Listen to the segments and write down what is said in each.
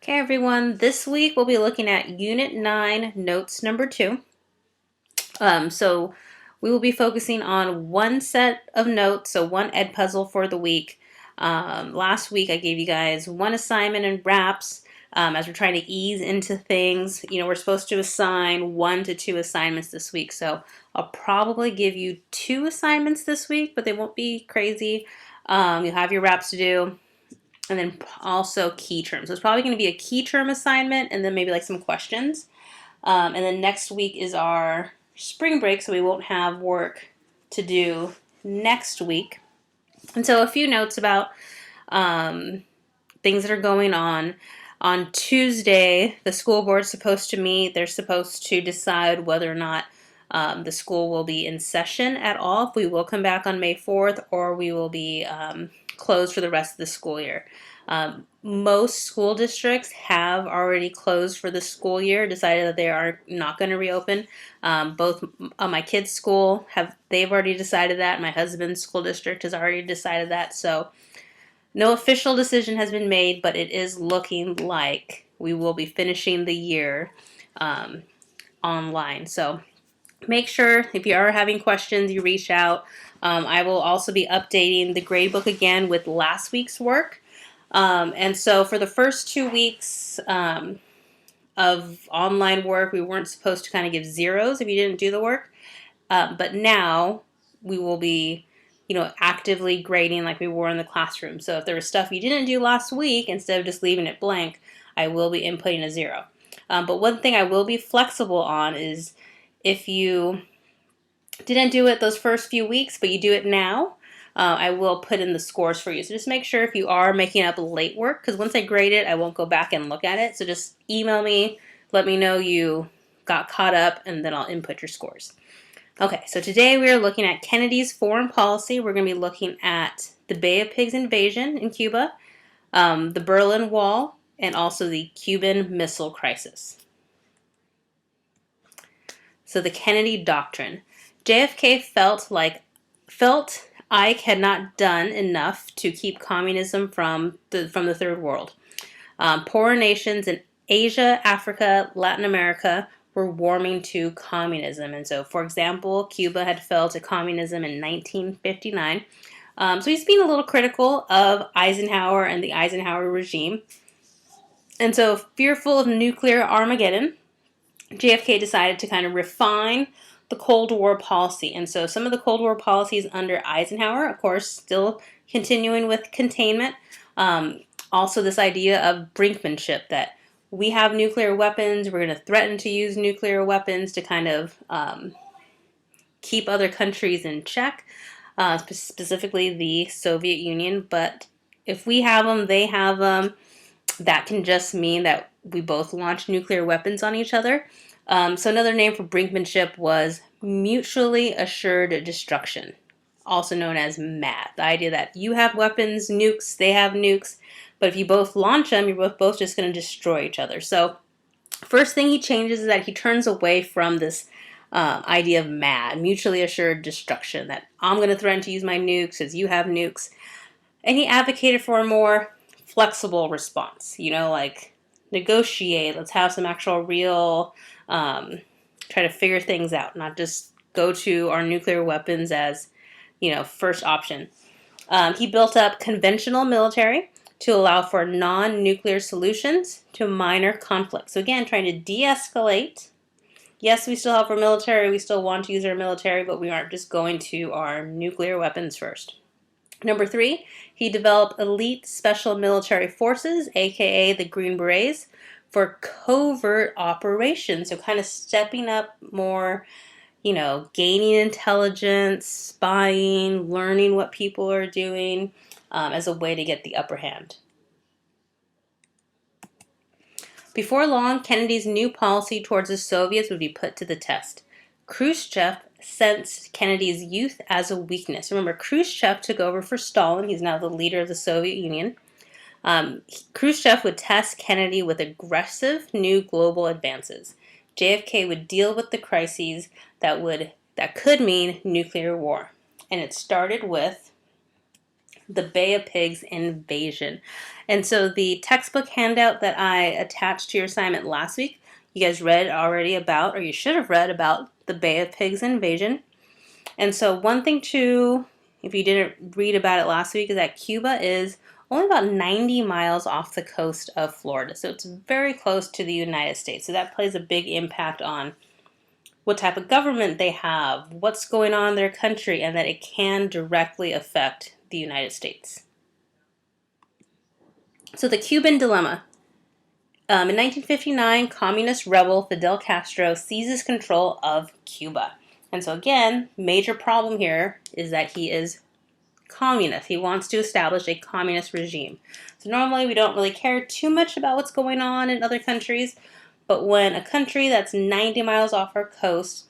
Okay, everyone, this week we'll be looking at Unit 9, Notes number 2. So we will be focusing on one set of notes, so one ed puzzle for the week. Last week I gave you guys one assignment in wraps as we're trying to ease into things. You know, we're supposed to assign 1 to 2 assignments this week, so I'll probably give you 2 assignments this week, but they won't be crazy. You'll have your wraps to do. And then also key terms. So it's probably going to be a key term assignment and then maybe like some questions. And then next week is our spring break, so we won't have work to do next week. And so a few notes about things that are going on. On Tuesday, the school board's supposed to meet. They're supposed to decide whether or not the school will be in session at all. If we will come back on May 4th, or we will be closed for the rest of the school year. Most school districts have already closed for the school year, decided that they are not going to reopen. Both my kids' school they've already decided that. My husband's school district has already decided that. So no official decision has been made, but it is looking like we will be finishing the year online. So make sure if you are having questions, you reach out. I will also be updating the gradebook again with last week's work. And so for the first 2 weeks of online work, we weren't supposed to kind of give zeros if you didn't do the work. But now we will be, actively grading like we were in the classroom. So if there was stuff you didn't do last week, instead of just leaving it blank, I will be inputting a 0. But one thing I will be flexible on is if you didn't do it those first few weeks, but you do it now, I will put in the scores for you. So just make sure if you are making up late work, because once I grade it, I won't go back and look at it. So just email me, let me know you got caught up, and then I'll input your scores. Okay, so today we are looking at Kennedy's foreign policy. We're going to be looking at the Bay of Pigs invasion in Cuba, the Berlin Wall, and also the Cuban Missile Crisis. So the Kennedy Doctrine. JFK felt Ike had not done enough to keep communism from the third world. Poorer nations in Asia, Africa, Latin America were warming to communism. And so, for example, Cuba had fell to communism in 1959. So he's being a little critical of Eisenhower and the Eisenhower regime. And so, fearful of nuclear Armageddon, JFK decided to kind of refine the Cold War policy. And so some of the Cold War policies under Eisenhower, of course, still continuing with containment. Also this idea of brinkmanship, that we have nuclear weapons, we're going to threaten to use nuclear weapons to kind of keep other countries in check, specifically the Soviet Union. But if we have them, they have them. That can just mean that we both launch nuclear weapons on each other. So another name for brinkmanship was mutually assured destruction, also known as MAD. The idea that you have weapons, nukes, they have nukes, but if you both launch them, you're both just going to destroy each other. So first thing he changes is that he turns away from this idea of MAD, mutually assured destruction, that I'm going to threaten to use my nukes as you have nukes. And he advocated for a more flexible response, like negotiate, let's have some actual real, try to figure things out, not just go to our nuclear weapons as, first option. He built up conventional military to allow for non-nuclear solutions to minor conflicts. So again, trying to de-escalate. Yes, we still have our military, we still want to use our military, but we aren't just going to our nuclear weapons first. Number 3, he developed elite special military forces, aka the Green Berets, for covert operations. So kind of stepping up more, gaining intelligence, spying, learning what people are doing as a way to get the upper hand. Before long, Kennedy's new policy towards the Soviets would be put to the test. Khrushchev sensed Kennedy's youth as a weakness. Remember, Khrushchev took over for Stalin. He's now the leader of the Soviet Union. Khrushchev would test Kennedy with aggressive new global advances. JFK would deal with the crises that could mean nuclear war. And it started with the Bay of Pigs invasion. And so the textbook handout that I attached to your assignment last week, you guys read already about, or you should have read about, the Bay of Pigs invasion. And so one thing to, if you didn't read about it last week, is that Cuba is only about 90 miles off the coast of Florida. So it's very close to the United States. So that plays a big impact on what type of government they have, what's going on in their country, and that it can directly affect the United States. So the Cuban Dilemma. In 1959, communist rebel Fidel Castro seizes control of Cuba. And so again, major problem here is that he is communist. He wants to establish a communist regime. So normally we don't really care too much about what's going on in other countries, but when a country that's 90 miles off our coast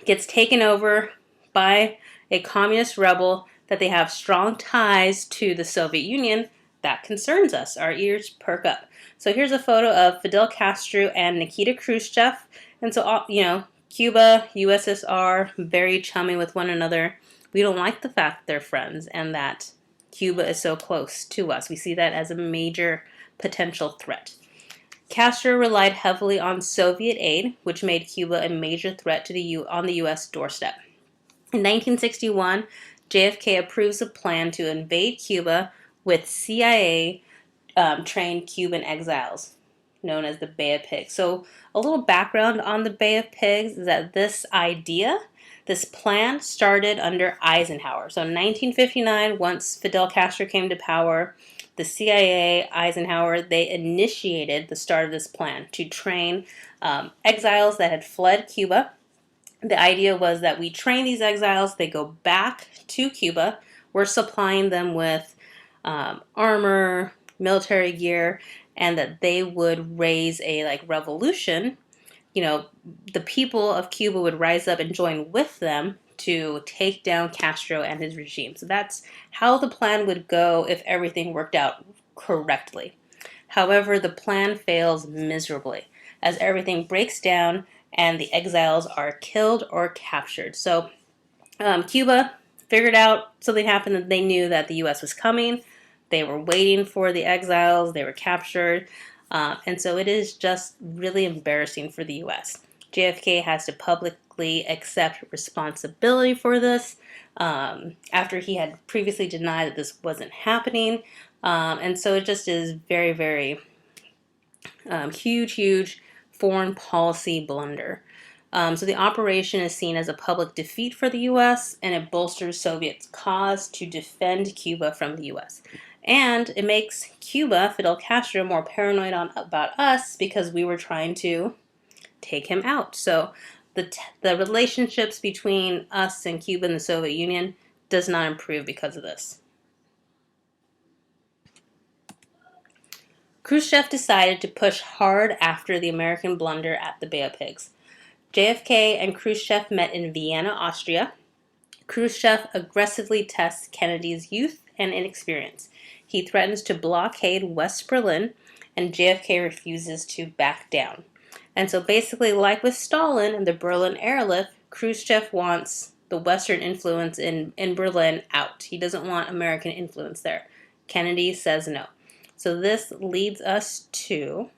gets taken over by a communist rebel, that they have strong ties to the Soviet Union, that concerns us. Our ears perk up. So here's a photo of Fidel Castro and Nikita Khrushchev. And so, Cuba, USSR, very chummy with one another. We don't like the fact that they're friends and that Cuba is so close to us. We see that as a major potential threat. Castro relied heavily on Soviet aid, which made Cuba a major threat to on the U.S. doorstep. In 1961, JFK approves a plan to invade Cuba with CIA trained Cuban exiles, known as the Bay of Pigs. So a little background on the Bay of Pigs is that this plan started under Eisenhower. So in 1959, once Fidel Castro came to power, the CIA, Eisenhower, they initiated the start of this plan to train exiles that had fled Cuba. The idea was that we train these exiles, they go back to Cuba, we're supplying them with armor, military gear, and that they would raise a revolution. The people of Cuba would rise up and join with them to take down Castro and his regime. So that's how the plan would go if everything worked out correctly. However, the plan fails miserably as everything breaks down and the exiles are killed or captured. So Cuba figured out something happened, that they knew that the U.S. was coming. They were waiting for the exiles. They were captured. And so it is just really embarrassing for the U.S. JFK has to publicly accept responsibility for this after he had previously denied that this wasn't happening. And so it just is very, very huge foreign policy blunder. So the operation is seen as a public defeat for the U.S., and it bolsters Soviets' cause to defend Cuba from the U.S. And it makes Cuba, Fidel Castro, more paranoid about us because we were trying to take him out. So the relationships between us and Cuba and the Soviet Union does not improve because of this. Khrushchev decided to push hard after the American blunder at the Bay of Pigs. JFK and Khrushchev met in Vienna, Austria. Khrushchev aggressively tests Kennedy's youth and inexperience. He threatens to blockade West Berlin, and JFK refuses to back down. And so basically, like with Stalin and the Berlin airlift, Khrushchev wants the Western influence in Berlin out. He doesn't want American influence there. Kennedy says no. So this leads us to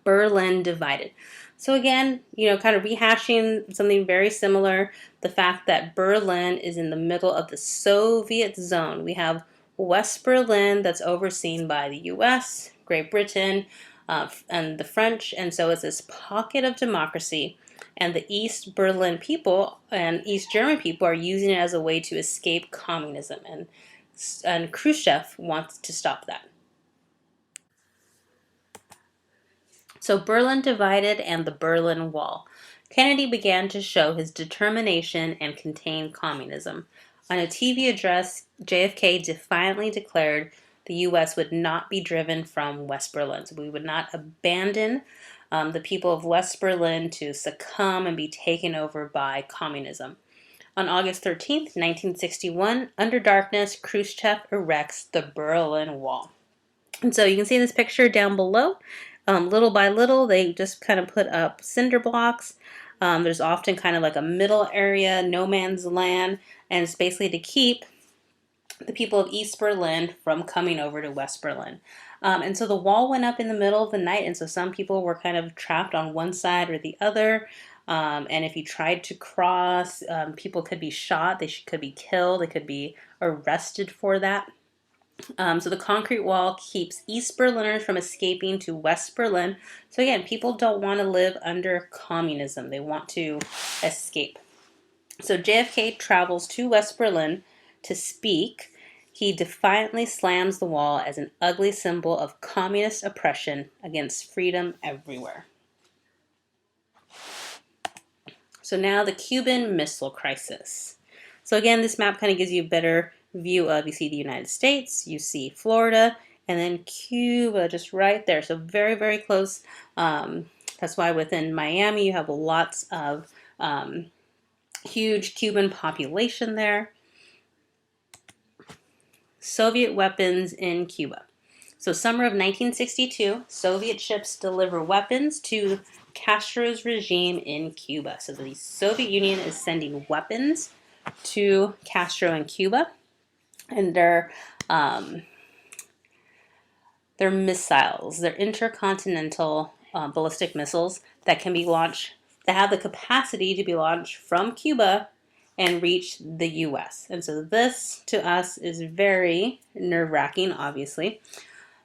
Berlin divided. So again, kind of rehashing something very similar, the fact that Berlin is in the middle of the Soviet zone. We have West Berlin that's overseen by the U.S., Great Britain, and the French, and so it's this pocket of democracy, and the East Berlin people and East German people are using it as a way to escape communism, and Khrushchev wants to stop that. So Berlin divided and the Berlin Wall. Kennedy began to show his determination and contain communism. On a TV address, JFK defiantly declared the U.S. would not be driven from West Berlin. So we would not abandon the people of West Berlin to succumb and be taken over by communism. On August 13th, 1961, under darkness, Khrushchev erects the Berlin Wall. And so you can see this picture down below. Little by little, they just kind of put up cinder blocks. There's often kind of like a middle area, no man's land, and it's basically to keep the people of East Berlin from coming over to West Berlin. And so the wall went up in the middle of the night, and so some people were kind of trapped on one side or the other. And if you tried to cross, people could be shot, they could be killed, they could be arrested for that. So the concrete wall keeps East Berliners from escaping to West Berlin. So again, people don't want to live under communism, they want to escape. So JFK travels to West Berlin to speak. He defiantly slams the wall as an ugly symbol of communist oppression against freedom everywhere. So now the Cuban Missile Crisis. So again, this map kind of gives you a better view of, you see the United States, you see Florida, and then Cuba just right there. So very, very close. That's why within Miami you have lots of huge Cuban population there. Soviet weapons in Cuba. So summer of 1962, Soviet ships deliver weapons to Castro's regime in Cuba. So the Soviet Union is sending weapons to Castro in Cuba, and they're missiles. They're intercontinental ballistic missiles that can be launched, that have the capacity to be launched from Cuba and reach the U.S. And so this, to us, is very nerve-wracking, obviously.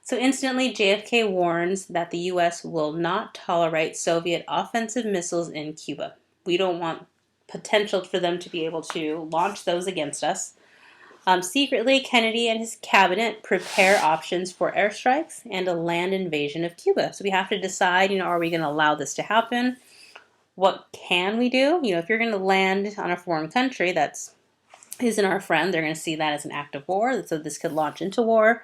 So instantly, JFK warns that the U.S. will not tolerate Soviet offensive missiles in Cuba. We don't want potential for them to be able to launch those against us. Secretly, Kennedy and his cabinet prepare options for airstrikes and a land invasion of Cuba. So we have to decide, are we going to allow this to happen? What can we do? If you're going to land on a foreign country that isn't our friend, they're going to see that as an act of war. So this could launch into war.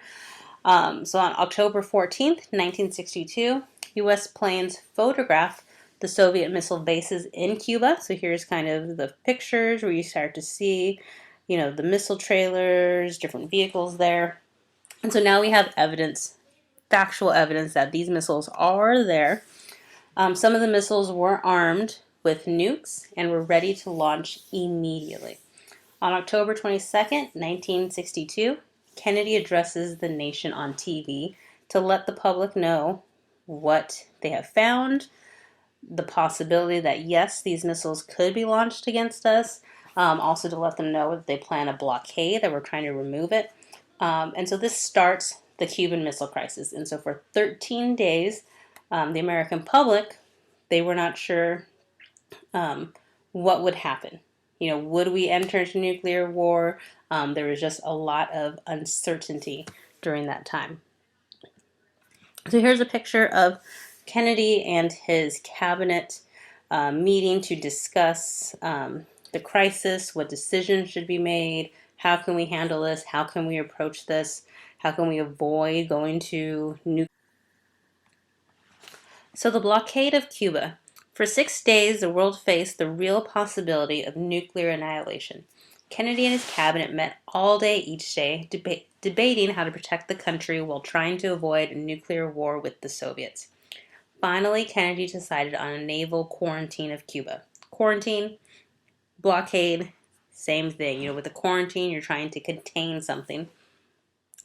So on October 14th, 1962, U.S. planes photographed the Soviet missile bases in Cuba. So here's kind of the pictures where you start to see, the missile trailers, different vehicles there. And so now we have evidence, factual evidence that these missiles are there. Some of the missiles were armed with nukes and were ready to launch immediately. On October 22nd, 1962, Kennedy addresses the nation on TV to let the public know what they have found, the possibility that, yes, these missiles could be launched against us, also to let them know that they plan a blockade, that we're trying to remove it. And so this starts the Cuban Missile Crisis. And so for 13 days, the American public, they were not sure what would happen. Would we enter into nuclear war? There was just a lot of uncertainty during that time. So here's a picture of Kennedy and his cabinet meeting to discuss the crisis, what decisions should be made, how can we handle this, how can we approach this, how can we avoid going to nuclear. So the blockade of Cuba. For 6 days, the world faced the real possibility of nuclear annihilation. Kennedy and his cabinet met all day each day, debating how to protect the country while trying to avoid a nuclear war with the Soviets. Finally, Kennedy decided on a naval quarantine of Cuba. Quarantine, blockade, same thing. With the quarantine, you're trying to contain something.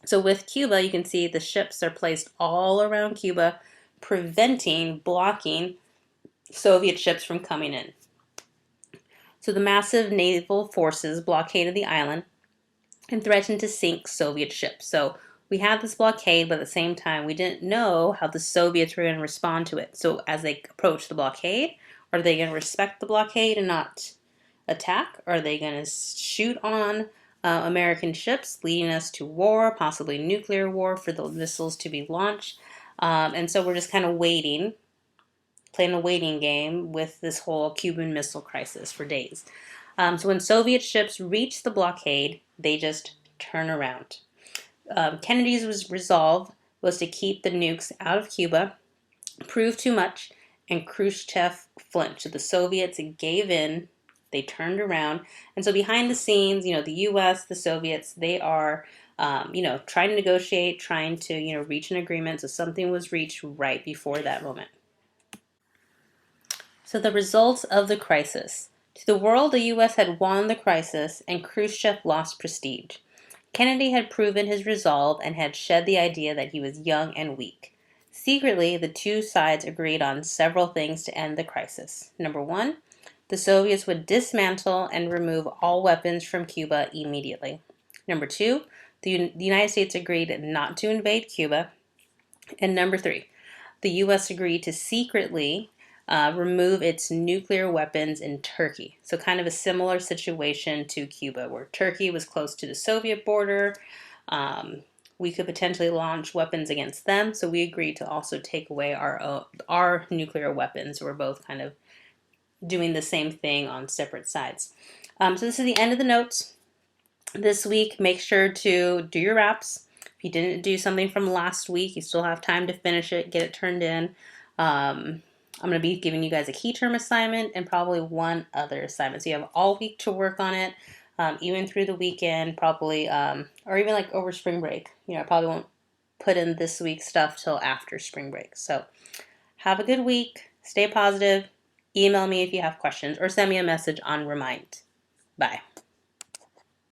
So with Cuba, you can see the ships are placed all around Cuba, blocking Soviet ships from coming in. So the massive naval forces blockaded the island and threatened to sink Soviet ships. So we had this blockade, but at the same time, we didn't know how the Soviets were going to respond to it. So as they approached the blockade, are they going to respect the blockade and not attack? Are they going to shoot on American ships, leading us to war, possibly nuclear war, for the missiles to be launched? And so we're just kind of waiting, playing a waiting game with this whole Cuban Missile Crisis for days. So when Soviet ships reach the blockade, they just turn around. Kennedy's resolve was to keep the nukes out of Cuba, prove too much, and Khrushchev flinched. So the Soviets gave in, they turned around. And so behind the scenes, the U.S., the Soviets, they are trying to negotiate, trying to, reach an agreement. So something was reached right before that moment. So the results of the crisis. To the world, the U.S. had won the crisis and Khrushchev lost prestige. Kennedy had proven his resolve and had shed the idea that he was young and weak. Secretly, the two sides agreed on several things to end the crisis. Number one, the Soviets would dismantle and remove all weapons from Cuba immediately. Number two, the United States agreed not to invade Cuba. And number three, the U.S. agreed to secretly remove its nuclear weapons in Turkey. So, kind of a similar situation to Cuba, where Turkey was close to the Soviet border. We could potentially launch weapons against them. So, we agreed to also take away our nuclear weapons. We're both kind of doing the same thing on separate sides. So, this is the end of the notes. This week, make sure to do your wraps. If you didn't do something from last week, you still have time to finish it, get it turned in. I'm going to be giving you guys a key term assignment and probably one other assignment. So you have all week to work on it, even through the weekend, probably, or even like over spring break. I probably won't put in this week's stuff till after spring break. So have a good week. Stay positive. Email me if you have questions or send me a message on Remind. Bye.